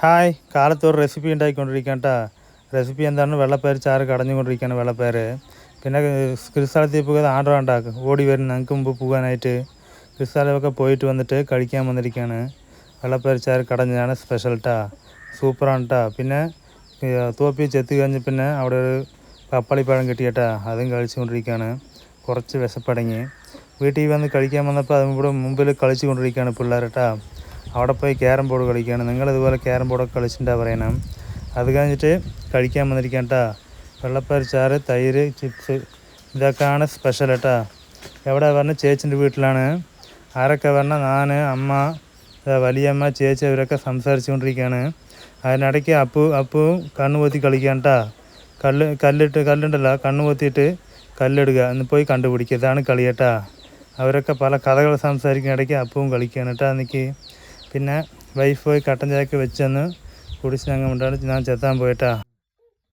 Hi, കാലത്തൊരു recipe ഉണ്ടാക്കിക്കൊണ്ടിരിക്കുകയാണ് കേട്ടോ. Recipe എന്താണ്? വെള്ളപ്പയർ ചാറ് കടഞ്ഞുകൊണ്ടിരിക്കുകയാണ്. വെള്ളപ്പയർ പിന്നെ കൃഷിസ്ഥലത്തിൽ പോകാതെ ആർഡർ ഉണ്ടാക്കും ഓടി വരും ഞങ്ങൾക്ക് മുമ്പ് പോകാനായിട്ട്. കൃഷിസ്ഥലമൊക്കെ പോയിട്ട് വന്നിട്ട് കഴിക്കാൻ വന്നിരിക്കുകയാണ്. വെള്ളപ്പയർ ചാറ് കടഞ്ഞതാണ് സ്പെഷ്യൽ കേട്ടോ. സൂപ്പറാണ് കേട്ടോ. പിന്നെ തോപ്പി ചെത്തി കഴിഞ്ഞ് പിന്നെ അവിടെ ഒരു പപ്പാളിപ്പഴം കിട്ടിയേട്ടാ, അതും കഴിച്ചുകൊണ്ടിരിക്കുകയാണ്. കുറച്ച് വിശപ്പടങ്ങി വീട്ടിൽ വന്ന് കഴിക്കാൻ വന്നപ്പോൾ അതും ഇവിടെ മുമ്പിൽ കളിച്ചു കൊണ്ടിരിക്കുകയാണ് പിള്ളേർ കേട്ടോ. അവിടെ പോയി ക്യാരം ബോർഡ് കളിക്കുകയാണ്. നിങ്ങളിതുപോലെ ക്യാരം ബോർഡൊക്കെ കളിച്ചിട്ടുണ്ടാ പറയണം. അത് കഴിഞ്ഞിട്ട് കഴിക്കാൻ വന്നിരിക്കുകയാണ് കേട്ടോ. വെള്ളപ്പയർ ചാറ്, തൈര്, ചിപ്സ്, ഇതൊക്കെയാണ് സ്പെഷ്യൽ കേട്ടോ. എവിടെ പറഞ്ഞ ചേച്ചിൻ്റെ വീട്ടിലാണ്. ആരൊക്കെ പറഞ്ഞാൽ ഞാൻ, അമ്മ, വലിയമ്മ, ചേച്ചി അവരൊക്കെ സംസാരിച്ചു കൊണ്ടിരിക്കുകയാണ്. അതിനിടയ്ക്ക് അപ്പു കണ്ണ് പൊത്തി കളിക്കുകയാണ് കേട്ടോ. കല്ലുണ്ടല്ലോ, കണ്ണ് പൊത്തിയിട്ട് കല്ലിടുക എന്ന് പോയി കണ്ടുപിടിക്കുക. ഇതാണ് കളി കേട്ടോ. അവരൊക്കെ പല കഥകൾ സംസാരിക്കുന്ന ഇടയ്ക്ക് അപ്പവും കളിക്കുകയാണ് കേട്ടോ. എനിക്ക് പിന്നെ വൈഫ് പോയി കട്ടൻ ചായക്ക് വെച്ചെന്ന് കുടിച്ച് ഞങ്ങൾ കൊണ്ടാണ് ഞാൻ ചെത്താൻ പോയിട്ടാ.